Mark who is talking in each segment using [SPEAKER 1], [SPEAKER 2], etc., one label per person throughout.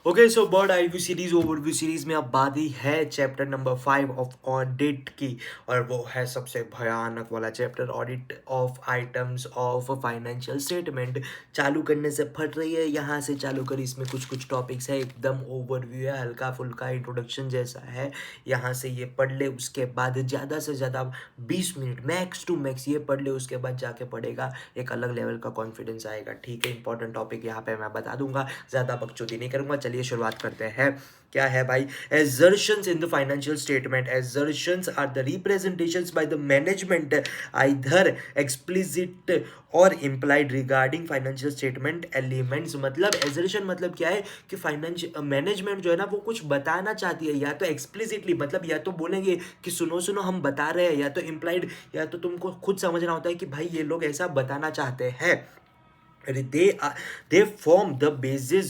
[SPEAKER 1] Okay so bird eye view series overview series में अब बारी है चैप्टर नंबर 5 ऑफ ऑडिट की। और वो है सबसे भयानक वाला chapter, audit of items of financial statement. चालू करने से फट रही है, यहाँ से चालू कर। इसमें कुछ कुछ टॉपिक्स है, एकदम ओवरव्यू है, हल्का फुल्का इंट्रोडक्शन जैसा है। यहाँ से ये पढ़ ले, उसके बाद ज़्यादा से ज़्यादा 20 मिनट मैक्स टू मैक्स ये पढ़ ले, उसके बाद जाके पढ़ेगा, एक अलग लेवल का कॉन्फिडेंस आएगा। ठीक है, इंपॉर्टेंट टॉपिक यहाँ पे मैं बता दूंगा, ज़्यादा बकचोदी नहीं करूंगा। चलिए शुरुआत करते हैं। क्या है भाई? assertions in the financial statement, assertions are the representations by the management either explicit or implied regarding financial statement elements। मतलब assertion मतलब क्या है कि फाइनेंशियल मैनेजमेंट जो है ना वो कुछ बताना चाहती है, या तो एक्सप्लिसिटली मतलब या तो बोलेंगे कि सुनो सुनो हम बता रहे हैं, या तो इम्प्लाइड या तो तुमको खुद समझना होता है कि भाई ये लोग ऐसा बताना चाहते हैं। they form the basis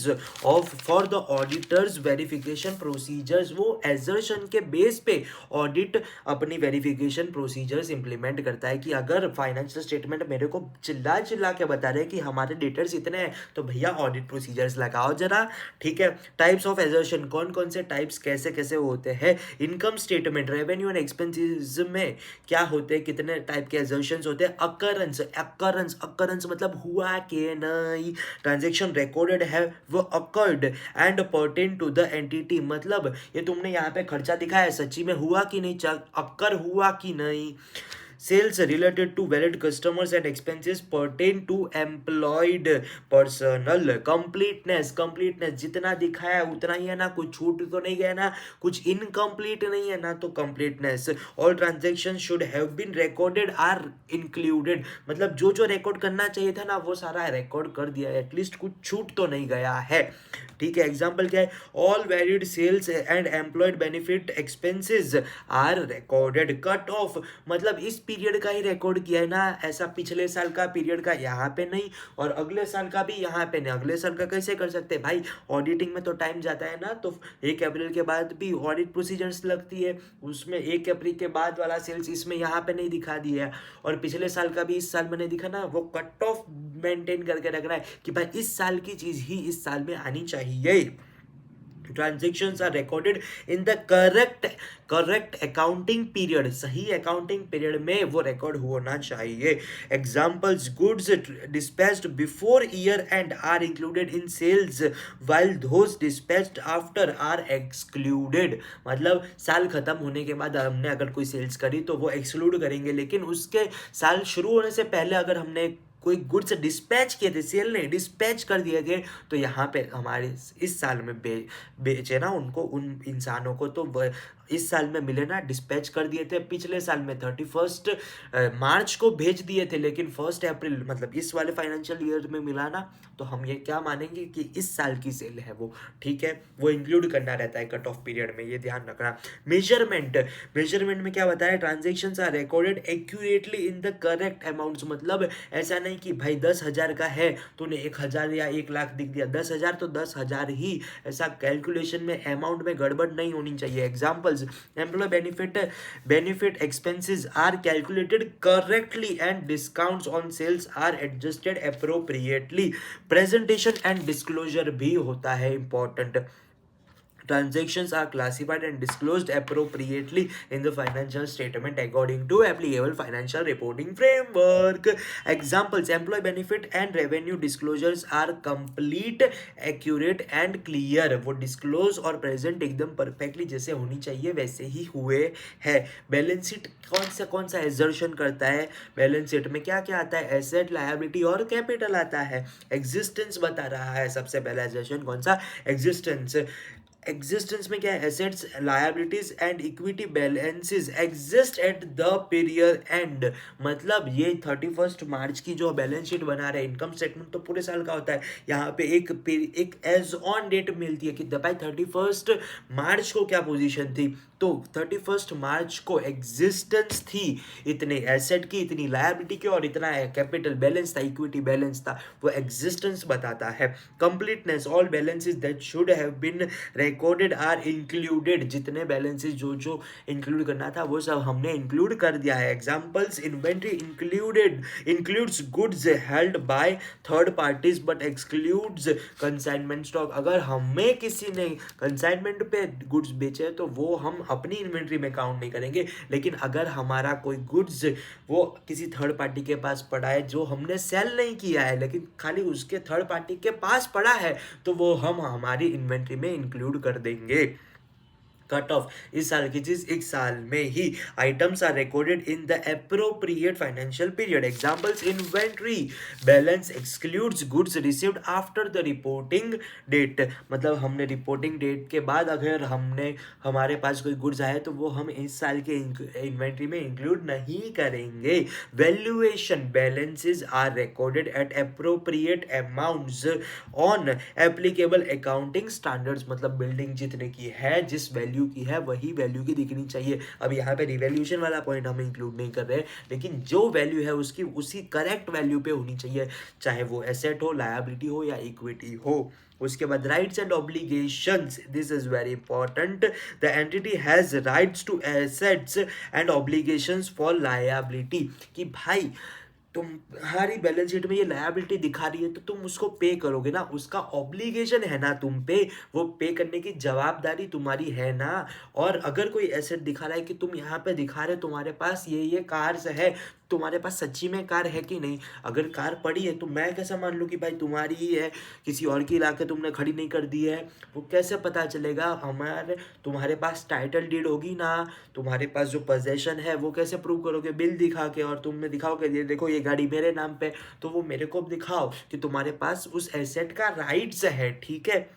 [SPEAKER 1] of for the auditors verification procedures। वो assertion के बेस पे ऑडिट अपनी वेरिफिकेशन प्रोसीजर्स इंप्लीमेंट करता है कि अगर फाइनेंशियल स्टेटमेंट मेरे को चिल्ला चिल्ला के बता रहे हैं कि हमारे डेटर्स इतने हैं, तो भैया ऑडिट प्रोसीजर्स लगाओ जरा। ठीक है, टाइप्स ऑफ assertion, कौन कौन से टाइप्स कैसे कैसे होते हैं। Income statement, revenue and expenses में क्या होते हैं, कितने टाइप के assertions होते हैं। अकरेंस, अकरेंस अकरेंस मतलब हुआ कि नहीं, ट्रांजेक्शन रिकॉर्डेड है वो occurred and pertain to the entity, मतलब ये तुमने यहाँ पे खर्चा दिखाया सच्ची में हुआ कि नहीं, अक्कर हुआ कि नहीं। Sales related to valid customers and expenses pertain to employed personnel। completeness जितना दिखाया है उतना ही है ना, कुछ छूट तो नहीं गया ना, कुछ इनकम्प्लीट नहीं है ना, तो completeness। all transactions should have been recorded are included, मतलब जो जो रिकॉर्ड करना चाहिए था ना वो सारा रिकॉर्ड कर दिया है, एटलीस्ट कुछ छूट तो नहीं गया है। ठीक है, एग्जाम्पल क्या है, all valid sales and employed benefit expenses are recorded. Cut off मतलब इस पीरियड का ही रिकॉर्ड किया है ना, ऐसा पिछले साल का पीरियड का यहाँ पे नहीं और अगले साल का भी यहाँ पे नहीं। अगले साल का कैसे कर सकते हैं भाई, ऑडिटिंग में तो टाइम जाता है ना, तो 1 अप्रैल के बाद भी ऑडिट प्रोसीजर्स लगती है, उसमें 1 अप्रैल के बाद वाला सेल्स इसमें यहाँ पे नहीं दिखा दिया है, और पिछले साल का भी इस साल में नहीं दिखा ना, वो कट ऑफ मेंटेन करके रख रहा है कि भाई इस साल की चीज ही इस साल में आनी चाहिए। Transactions are recorded in the correct accounting period, सही अकाउंटिंग पीरियड में वो रिकॉर्ड होना चाहिए। Examples, goods dispatched before year end are included in sales while those dispatched after are excluded, मतलब साल खत्म होने के बाद हमने अगर कोई सेल्स करी तो वो एक्सक्लूड करेंगे, लेकिन उसके साल शुरू होने से पहले अगर हमने कोई गुड्स डिस्पैच किए थे, सेल नहीं डिस्पैच कर दिए गए, तो यहाँ पे हमारे इस साल में बेचे ना उनको, उन इंसानों को, तो इस साल में मिले ना, डिस्पैच कर दिए थे। पिछले साल में 31 मार्च को भेज दिए थे, लेकिन 1 अप्रैल मतलब इस वाले फाइनेंशियल ईयर में मिला ना, तो हम ये क्या मानेंगे कि इस साल की सेल है वो। ठीक है, वो इंक्लूड करना रहता है कट ऑफ पीरियड में, ये ध्यान रखना। मेजरमेंट में क्या बताया, transactions are recorded accurately in the correct amounts, मतलब ऐसा नहीं कि भाई 10,000 का है तूने 1,000 या 1,00,000 दिख दिया, 10,000 तो 10,000 ही, ऐसा कैलकुलेशन में अमाउंट में गड़बड़ नहीं होनी चाहिए। Examples, employ benefit expenses are calculated correctly and discounts on sales are adjusted appropriately. Presentation and disclosure भी होता है important. Transactions are classified and disclosed appropriately in the financial statement according to applicable financial reporting framework। Examples, employee benefit and revenue disclosures are complete, accurate and clear। वो disclose और present एकदम perfectly जैसे होनी चाहिए वैसे ही हुए है। Balance sheet कौन सा assertion करता है, बैलेंस शीट में क्या क्या आता है, एसेट, लायबिलिटी और कैपिटल आता है। एग्जिस्टेंस बता रहा है, सबसे पहला assertion कौन सा, एग्जिस्टेंस में क्या है, assets, liabilities and equity balances exist at the period and, मतलब ये 31 मार्च की जो बैलेंस शीट बना रहे हैं, इनकम स्टेटमेंट तो पूरे साल का होता है, यहाँ पे एक एज ऑन डेट मिलती है कि भाई 31 मार्च को क्या पोजीशन थी, तो 31 मार्च को एग्जिस्टेंस थी इतने एसेट की, इतनी लायबिलिटी की और इतना कैपिटल बैलेंस था, इक्विटी बैलेंस था, वो एग्जिस्टेंस बताता है। Completeness, all balances that should have been recorded are included, जितने बैलेंसेस जो जो इंक्लूड करना था वो सब हमने इंक्लूड कर दिया है। Examples, inventory includes goods held by third parties but excludes consignment stock. अगर हमें किसी ने कंसाइनमेंट पे गुड्स बेचे तो वो हम अपनी इन्वेंट्री में काउंट नहीं करेंगे, लेकिन अगर हमारा कोई गुड्स वो किसी थर्ड पार्टी के पास पड़ा है जो हमने सेल नहीं किया है लेकिन खाली उसके थर्ड पार्टी के पास पड़ा है, तो वो हम हमारी इन्वेंट्री में इंक्लूड कर देंगे। कट ऑफ, इस साल की चीज एक साल में ही items are recorded in the appropriate financial period. Examples, inventory balance excludes goods received after the reporting date, मतलब हमने रिपोर्टिंग डेट के बाद अगर हमारे पास कोई गुड्स आए तो वो हम इस साल के इन्वेंट्री में इंक्लूड नहीं करेंगे। Valuation balances are recorded at appropriate amounts on applicable accounting standards, मतलब बिल्डिंग जितने की है, जिस वैल्यू की है वही वैल्यू की दिखनी चाहिए। अब यहाँ पे रिवैल्यूएशन वाला पॉइंट हम इंक्लूड नहीं कर रहे, लेकिन जो वैल्यू है उसकी उसी करेक्ट वैल्यू पे होनी चाहिए, चाहे वो एसेट हो, लायबिलिटी हो या इक्विटी हो। उसके बाद rights and obligations, this is very important. The entity has rights to assets and obligations for liability, कि भाई तुम्हारी बैलेंस शीट में ये लायबिलिटी दिखा रही है तो तुम उसको पे करोगे ना, उसका ऑब्लिगेशन है ना तुम पे, वो पे करने की जवाबदारी तुम्हारी है ना। और अगर कोई एसेट दिखा रहा है कि तुम यहाँ पे दिखा रहे हो तुम्हारे पास ये कार्स है, तुम्हारे पास सच्ची में कार है कि नहीं? अगर कार पड़ी है तो मैं कैसे मान लूँ कि भाई तुम्हारी ही है, किसी और की लाके तुमने खड़ी नहीं कर दी है? वो कैसे पता चलेगा? तुम्हारे पास टाइटल डीड होगी ना, तुम्हारे पास जो पोजेशन है वो कैसे प्रूव करोगे? बिल दिखा के, और तुमने दिखाओगे ये देखो ये गाड़ी मेरे नाम पे, तो वो मेरे को दिखाओ कि तुम्हारे पास उस एसेट का राइट्स है, ठीक है।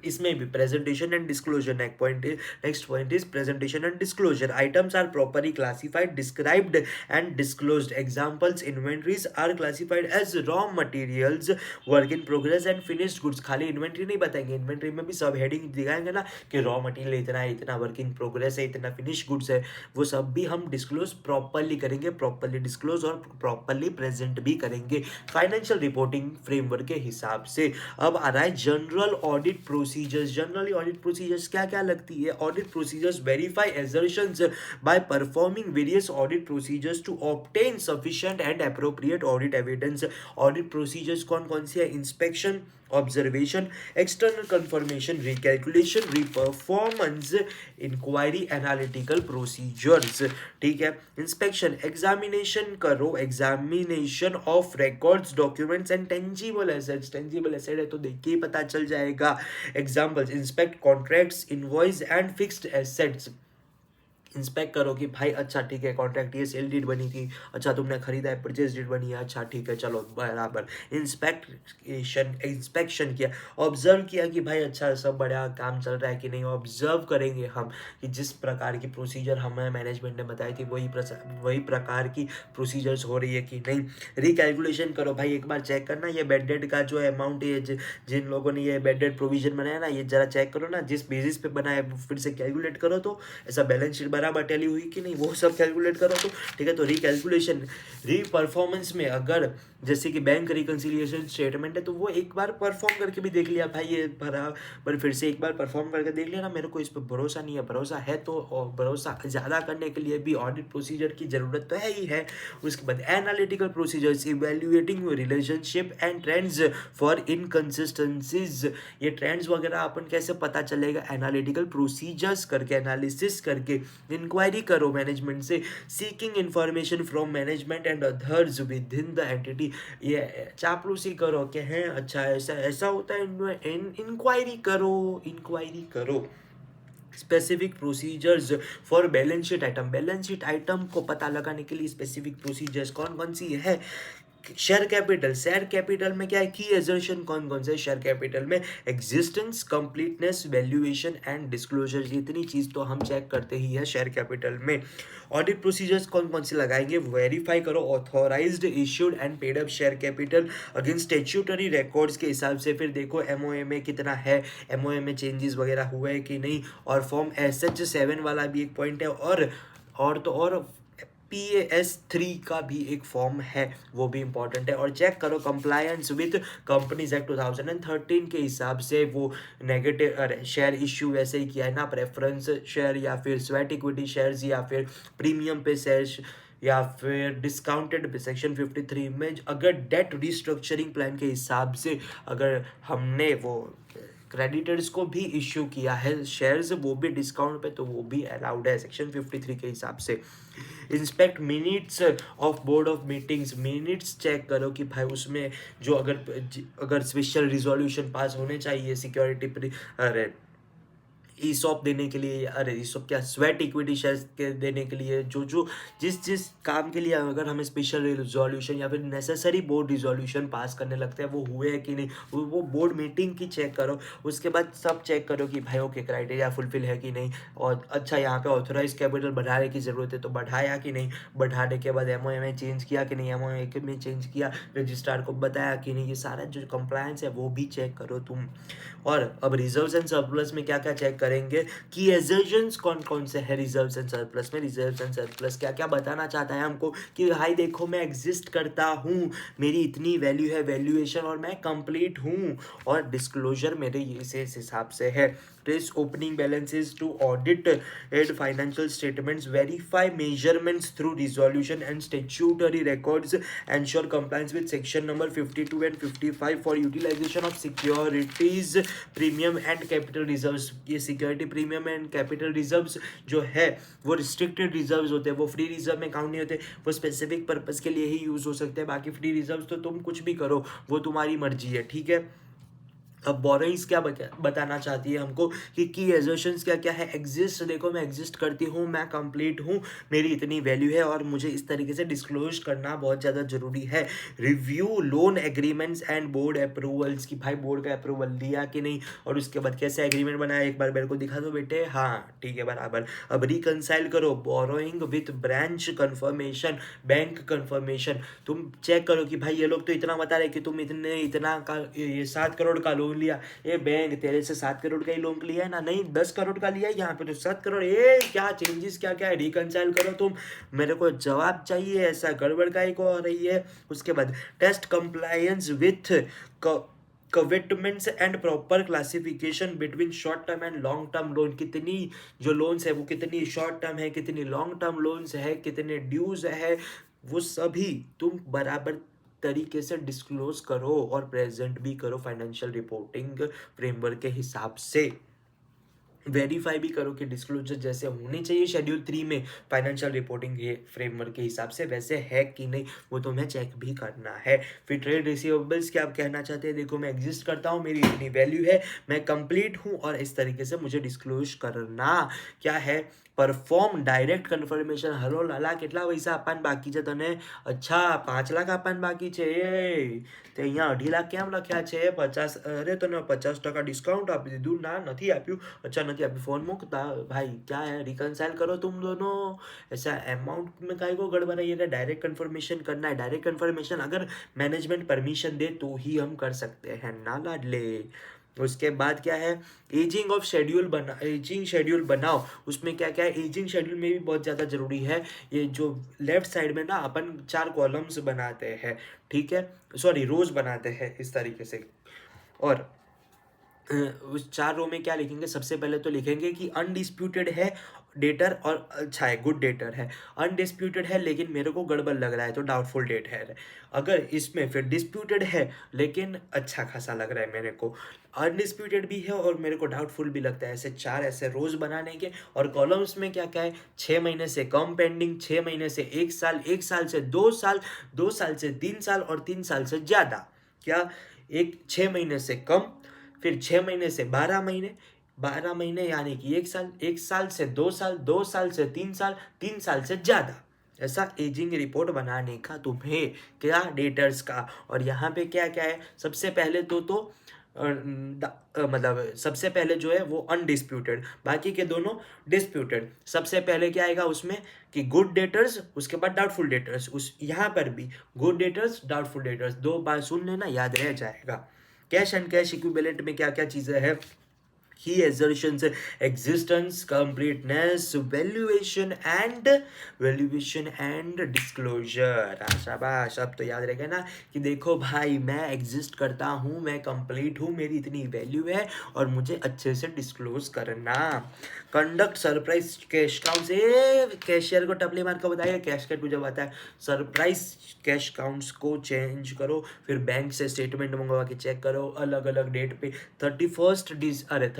[SPEAKER 1] इसमें भी प्रेजेंटेशन एंड डिस्क्लोजर एक पॉइंट है। Next point is presentation and disclosure. Items are properly classified, described and disclosed. Examples, inventories are classified as raw materials, work in progress and finished goods. खाली inventory नहीं बताएंगे, inventory में भी सब heading दिखाएंगे ना कि रॉ मटेरियल इतना है, इतना वर्क इन प्रोग्रेस है, इतना फिनिश्ड गुड्स है, वो सब भी हम डिस्क्लोज प्रॉपरली करेंगे, प्रॉपरली डिस्क्लोज और प्रॉपरली प्रेजेंट भी करेंगे फाइनेंशियल रिपोर्टिंग फ्रेमवर्क के हिसाब से। अब आ रहा है general audit procedures. Generally audit procedures क्या क्या लगती है? Audit procedures verify assertions by performing various audit procedures to obtain sufficient and appropriate audit evidence। Audit procedures कौन कौन सी है? Inspection, observation, external confirmation, recalculation, reperformance, inquiry, analytical procedures, ठीक है। इंस्पेक्शन, एग्जामिनेशन करो, examination of records, documents and tangible assets. Tangible asset है तो देख के ही पता चल जाएगा। Examples, inspect contracts, invoice and fixed assets. Inspect करो कि भाई अच्छा ठीक है, कॉन्ट्रैक्ट ये सेल डीड बनी थी, अच्छा तुमने खरीदा है, परचेज डीड बनी है, अच्छा ठीक है चलो बराबर। इंस्पेक्शन किया। ऑब्जर्व किया कि भाई अच्छा सब बढ़िया काम चल रहा है कि नहीं। ऑब्जर्व करेंगे हम कि जिस प्रकार की प्रोसीजर हमें मैनेजमेंट ने बताई थी वही प्रकार की प्रोसीजर्स हो रही है कि नहीं। रिकैलकुलेशन करो भाई, एक बार चेक करना ये बेड डेट का जो अमाउंट है, जिन लोगों ने ये बेड डेट प्रोविजन बनाया ना, ये जरा चेक करो ना, जिस बेसिस पे बनाया फिर से कैलकुलेट करो तो ऐसा बैलेंस शीट बराबर टैली हुई कि नहीं, वो सब कैलकुलेट करो तो ठीक है। तो रिकैलकुलेशन। रीपरफॉर्मेंस में अगर जैसे कि बैंक रिकंसिलिएशन स्टेटमेंट है तो वो एक बार परफॉर्म करके भी देख लिया भाई, ये बराबर फिर से एक बार परफॉर्म करके देख लिया ना, मेरे को इस पर भरोसा नहीं है। भरोसा है तो, और भरोसा ज़्यादा करने के लिए भी ऑडिट प्रोसीजर की ज़रूरत तो है ही है। उसके बाद analytical procedures, evaluating relationship and trends for inconsistencies. ये ट्रेंड्स वगैरह अपन कैसे पता चलेगा? एनालिटिकल प्रोसीजर्स करके, एनालिसिस करके। इंक्वायरी करो मैनेजमेंट से, seeking information from management and others within the entity. ये चापलूसी करो कि हैं अच्छा ऐसा ऐसा होता है, इंक्वायरी करो। Specific procedures for balance sheet item. Balance sheet item को पता लगाने के लिए स्पेसिफिक प्रोसीजर्स कौन कौन सी है? शेयर कैपिटल में क्या है, की एजर्शन कौन कौन से शेयर कैपिटल में, existence, completeness, valuation and disclosure, इतनी चीज तो हम चेक करते ही है शेयर कैपिटल में। ऑडिट प्रोसीजर्स कौन कौन से लगाएंगे, वेरीफाई करो authorised, issued and paid up share capital against statutory records के हिसाब से। फिर देखो एमओए में कितना है, एमओए में चेंजेस वगैरह हुए है कि नहीं, और फॉर्म SH7 वाला भी एक पॉइंट है, और PAS3 का भी एक फॉर्म है, वो भी इंपॉर्टेंट है। और चेक करो कंप्लायंस विद कंपनीज एक्ट 2013 के हिसाब से वो नेगेटिव शेयर इश्यू वैसे ही किया है ना, प्रेफरेंस शेयर या फिर स्वेट इक्विटी शेयर्स या फिर प्रीमियम पे शेयर या फिर डिस्काउंटेड पे सेक्शन 53 में अगर डेट रिस्ट्रक्चरिंग प्लान के हिसाब से अगर हमने वो क्रेडिटर्स को भी इश्यू किया है शेयर्स, वो भी डिस्काउंट पे, तो वो भी अलाउड है सेक्शन 53 के हिसाब से। Inspect minutes of board of meetings, minutes check करो कि भाई उसमें जो अगर स्पेशल रिजोल्यूशन पास होने चाहिए सिक्योरिटी अरे ईसॉप देने के लिए, अरे ईसॉप क्या, स्वेट इक्विटी शेयर्स के देने के लिए, जो जो जिस काम के लिए अगर हमें स्पेशल रिजोल्यूशन या फिर नेसेसरी बोर्ड रिजोल्यूशन पास करने लगते हैं वो हुए है कि नहीं, वो बोर्ड मीटिंग की चेक करो। उसके बाद सब चेक करो कि भाई ओके क्राइटेरिया फुलफिल है कि नहीं, और अच्छा यहाँ पे ऑथोराइज कैपिटल बढ़ाने की ज़रूरत है तो बढ़ाया कि नहीं, बढ़ाने के बाद एमओए में चेंज किया कि नहीं, एमओए में चेंज किया, रजिस्ट्रार को बताया कि नहीं, ये सारा जो कंप्लायंस है वो भी चेक करो तुम। और अब रिजर्व्स एंड सरप्लस में क्या क्या चेक करेंगे, कि एजर्शंस कौन कौन से है रिजर्व्स एंड सरप्लस में। रिजर्व्स एंड सरप्लस क्या क्या बताना चाहता है हमको, कि भाई देखो मैं एग्जिस्ट करता हूँ, मेरी इतनी वैल्यू है, वैल्यूएशन, और मैं कंप्लीट हूँ, और डिस्क्लोजर मेरे इस हिसाब से है। Trace opening balances to audit and financial statements, verify measurements through resolution and statutory records, ensure compliance with section number 52 and 55 for utilization of securities premium and capital reserves. ये security premium and capital reserves जो है वो restricted reserves होते हैं, वो free reserve में count नहीं होते, वो स्पेसिफिक पर्पस के लिए ही यूज हो सकते हैं। बाकी फ्री रिजर्व्स तो तुम कुछ भी करो, वो तुम्हारी मर्जी है, ठीक है। अब बोरोइंग्स क्या बताना चाहती है हमको, कि की एजर्शंस क्या क्या है, एग्जिस्ट, देखो मैं एग्जिस्ट करती हूँ, मैं कंप्लीट हूँ, मेरी इतनी वैल्यू है, और मुझे इस तरीके से डिस्क्लोज करना बहुत ज़्यादा जरूरी है। Review loan agreements and board approvals, की भाई बोर्ड का अप्रूवल दिया कि नहीं, और उसके बाद कैसे एग्रीमेंट बनाया, एक बार मेरे को दिखा दो बेटे, हाँ ठीक है बराबर। अब रिकनसाइल करो borrowing with branch confirmation, bank confirmation, तुम चेक करो कि भाई ये लोग तो इतना बता रहे कि तुम इतना का ये 7 करोड़ का लोन लिया, ये बैंक तेरे से 7 करोड़ का ही लोन लिया है ना, नहीं 10 करोड़ का लिया है, यहाँ पे तो 7 करोड़, ये क्या चेंजेस क्या क्या है, रिकनसाइल करो तुम, मेरे को जवाब चाहिए, ऐसा गड़बड़ का ही को हो रही है। उसके बाद test compliance with commitments and proper classification between short term and long term loan, कितनी जो लोन्स है वो कितनी शॉर्ट टर्म है, कितनी लॉन्ग टर्म लोन्स है, कितने ड्यूज है, वो सभी तुम बराबर तरीके से डिस्क्लोज करो और प्रेजेंट भी करो फाइनेंशियल रिपोर्टिंग फ्रेमवर्क के हिसाब से। वेरीफाई भी करो कि डिस्क्लोजर जैसे होने चाहिए शेड्यूल 3 में फाइनेंशियल रिपोर्टिंग के फ्रेमवर्क के हिसाब से वैसे है कि नहीं, वो तुम्हें चेक भी करना है। फिर ट्रेड रिसीवेबल्स क्या आप कहना चाहते हैं, देखो मैं एग्जिस्ट करता हूँ, मेरी इतनी वैल्यू है, मैं कंप्लीट हूँ, और इस तरीके से मुझे डिस्क्लोज करना क्या है। परफॉर्म डायरेक्ट कन्फर्मेशन, हलो लाला કેટલા પૈસા આપવાના બાકી છે તને, અચ્છા 5 લાખ આપવાના બાકી છે, તે અહીંયા 2.5 લાખ કેમ લખ્યા છે, 50, અરે તને 50% ડિસ્કાઉન્ટ આપી દીધું, ના નથી આપ્યું, अच्छा नहीं अभी फोन मुकता भाई, क्या है रिकनसाइल करो तुम दोनों, ऐसा अमाउंट में काय को गड़बड़ है, डायरेक्ट कंफर्मेशन करना है। डायरेक्ट कंफर्मेशन अगर मैनेजमेंट परमिशन दे तो ही हम कर सकते हैं ना लाडले। उसके बाद क्या है, एजिंग शेड्यूल बनाओ, उसमें क्या क्या है, एजिंग शेड्यूल में भी बहुत ज़्यादा ज़रूरी है। ये जो लेफ्ट साइड में ना अपन 4 कॉलम्स बनाते हैं, ठीक है, सॉरी रोज बनाते हैं इस तरीके से, और उस 4 रो में क्या लिखेंगे, सबसे पहले तो लिखेंगे कि अनडिस्प्यूटेड है डेटर, और अच्छा है गुड डेटर है, अनडिस्प्यूटेड है लेकिन मेरे को गड़बड़ लग रहा है तो डाउटफुल डेट है। अगर इसमें फिर डिस्प्यूटेड है लेकिन अच्छा खासा लग रहा है मेरे को, अनडिस्प्यूटेड भी है और मेरे को डाउटफुल भी लगता है, ऐसे 4 ऐसे रोज बनाने के। और कॉलम्स में क्या क्या है, 6 महीने से कम पेंडिंग, 6 महीने से 1 साल, 1 साल से 2 साल, 2 साल से 3 साल, और 3 साल से ज़्यादा। क्या, 6 महीने से कम, फिर 6 महीने से 12 महीने, 12 महीने यानी कि 1 साल, 1 साल से 2 साल, 2 साल से 3 साल, 3 साल से ज़्यादा। ऐसा एजिंग रिपोर्ट बनाने का तुम्हें क्या डेटर्स का, और यहाँ पे क्या क्या है, सबसे पहले तो मतलब सबसे पहले जो है वो अनडिस्प्यूटेड, बाकी के दोनों डिस्प्यूटेड। सबसे पहले क्या आएगा उसमें कि गुड डेटर्स, उसके बाद डाउटफुल डेटर्स, उस यहाँ पर भी गुड डेटर्स डाउटफुल डेटर्स, 2 बार सुन लेना, याद रह जाएगा। कैश एंड कैश इक्विवेलेंट में क्या क्या चीज़ें हैं, key assertions, existence, completeness, valuation and disclosure। हाँ शाबाश, अब तो याद रहेगा ना कि देखो भाई मैं एग्जिस्ट करता हूँ, मैं कंप्लीट हूँ, मेरी इतनी वैल्यू है और मुझे अच्छे से डिस्क्लोज करना। Conduct surprise cash counts, cashier को टपली मार कर बताइए, कैश का जब आता है सरप्राइज कैश काउंट्स को चेंज करो, फिर बैंक से स्टेटमेंट मंगवा के चेक करो अलग अलग डेट पे।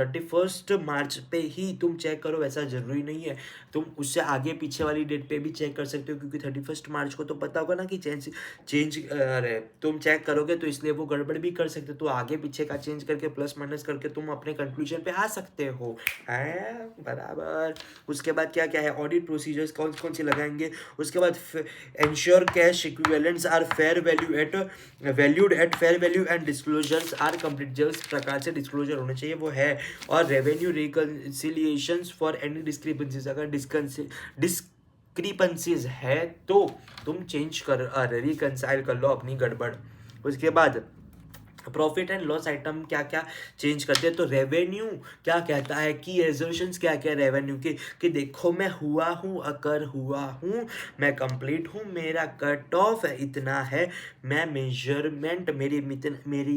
[SPEAKER 1] 31 मार्च पे ही तुम चेक करो, ऐसा जरूरी नहीं है, तुम उससे आगे पीछे वाली डेट पे भी चेक कर सकते हो, क्योंकि 31 मार्च को तो पता होगा ना कि चेंज अरे तुम चेक करोगे तो इसलिए वो गड़बड़ भी कर सकते हो, तो आगे पीछे का चेंज करके प्लस माइनस करके तुम अपने कंक्लूजन पे आ सकते हो, है बराबर। उसके बाद क्या क्या है, ऑडिट प्रोसीजर्स कौन कौन से लगाएंगे, उसके बाद ensure cash equivalents are valued at fair value and disclosures are complete, जिस प्रकार से डिस्क्लोजर होने चाहिए वो है। और revenue reconciliations for any discrepancies, अगर डिस्क्रिपेंसीज है तो तुम चेंज कर रिकंसाइल कर लो अपनी गड़बड़। उसके बाद प्रॉफिट एंड लॉस आइटम क्या क्या चेंज करते हैं, तो रेवेन्यू क्या कहता है कि रेजोल्यूशंस क्या क्या रेवेन्यू के, कि देखो मैं हुआ हूँ, अकर हुआ हूँ, मैं कंप्लीट हूँ, मेरा कट ऑफ इतना है, मैं मेजरमेंट मेरी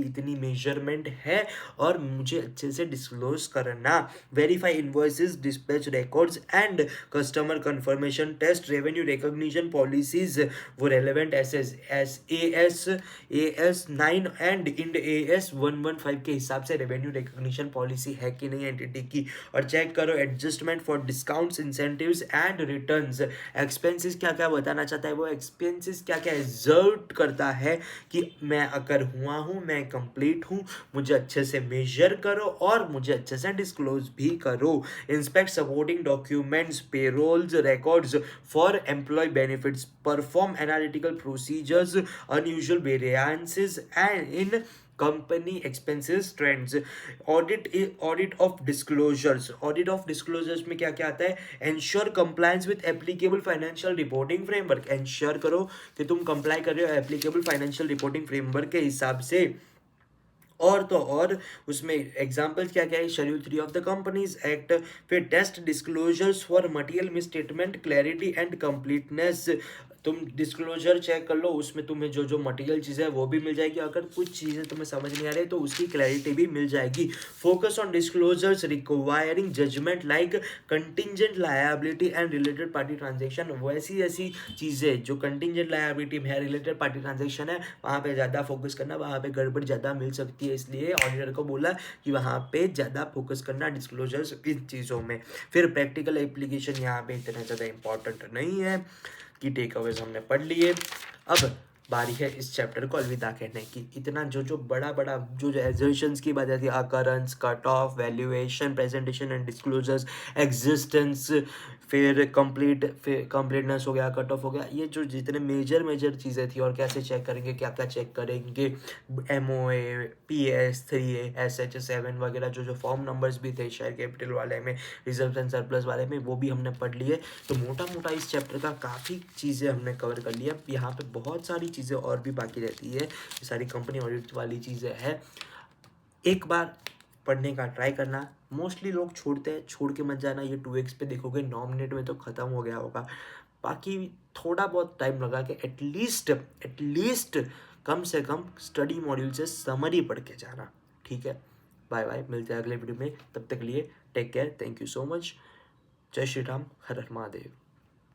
[SPEAKER 1] इतनी मेजरमेंट है और मुझे अच्छे से डिस्क्लोज करना। Verify invoices, dispatch records and customer confirmation test, revenue recognition policies, वो relevant AS 9 and Ind AS 115 के हिसाब से रेवेन्यू रिकॉग्निशन पॉलिसी है कि नहीं एंटिटी की, और चेक करो adjustment for discounts, incentives and returns. Expenses क्या क्या बताना चाहता है वो, एक्सपेंसेस क्या क्या एग्जर्ट करता है कि मैं अगर हुआ हूँ, मैं कंप्लीट हूँ, मुझे अच्छे से मेजर करो और मुझे अच्छे से डिस्क्लोज भी करो। Inspect supporting documents, payrolls, records for employ benefits, perform analytical procedures, unusual variances and in company expenses trends. Audit of disclosures में क्या क्या आता है, ensure compliance with applicable financial reporting framework, ensure करो कि तुम कंप्लाई कर रहे हो एप्लीकेबल फाइनेंशियल रिपोर्टिंग फ्रेमवर्क के हिसाब से। और तो और उसमें एग्जाम्पल्स क्या क्या है, schedule 3 of the Companies Act, फिर test disclosures for material misstatement, clarity and completeness. तुम डिस्क्लोजर चेक कर लो, उसमें तुम्हें जो जो मटेरियल चीज़ें है वो भी मिल जाएगी, अगर कुछ चीज़ें तुम्हें समझ नहीं आ रही तो उसकी क्लैरिटी भी मिल जाएगी। Focus on disclosures requiring judgment like contingent liability and related party transaction, वैसी ऐसी चीज़ें जो कंटिंजेंट लायबिलिटी है, रिलेटेड पार्टी ट्रांजेक्शन है, वहाँ पे ज़्यादा फोकस करना, वहाँ पे गड़बड़ ज़्यादा मिल सकती है, इसलिए ऑडिटर को बोला कि वहाँ पे ज़्यादा फोकस करना डिस्क्लोजर्स इन चीज़ों में। फिर प्रैक्टिकल एप्लीकेशन यहाँ पे इतना ज़्यादा इंपॉर्टेंट नहीं है कि टेक अवेज हमने पढ़ लिए। अब बारी है इस चैप्टर को अलविदा कहने की। इतना जो जो बड़ा बड़ा जो एजर्शंस की बात आती है, occurrence, cut off, valuation, presentation and disclosures, existence, फिर कंप्लीटनेस हो गया, कट ऑफ हो गया, ये जो जितने मेजर चीज़ें थी, और कैसे चेक करेंगे, क्या क्या चेक करेंगे, MOA, PS 3A, SH 7 वगैरह, जो जो फॉर्म नंबर्स भी थे शेयर कैपिटल वाले में, रिजर्व एंड सरप्लस वाले में, वो भी हमने पढ़ लिए। तो मोटा मोटा इस चैप्टर का काफ़ी चीज़ें हमने कवर कर लिया। यहाँ पे बहुत सारी चीज़ें और भी बाकी रहती है, ये सारी कंपनी ऑडिट वाली चीज़ें हैं, एक बार पढ़ने का ट्राई करना। मोस्टली लोग छोड़ते हैं, छोड़ के मत जाना, ये 2x पे देखोगे 9 मिनट में तो ख़त्म हो गया होगा, बाकी थोड़ा बहुत टाइम लगा के एटलीस्ट कम से कम स्टडी मॉड्यूल से समरी पढ़ के जाना, ठीक है। बाय बाय, मिलते हैं अगले वीडियो में, तब तक लिए take care, thank you so much, जय श्री राम, हर हर महादेव।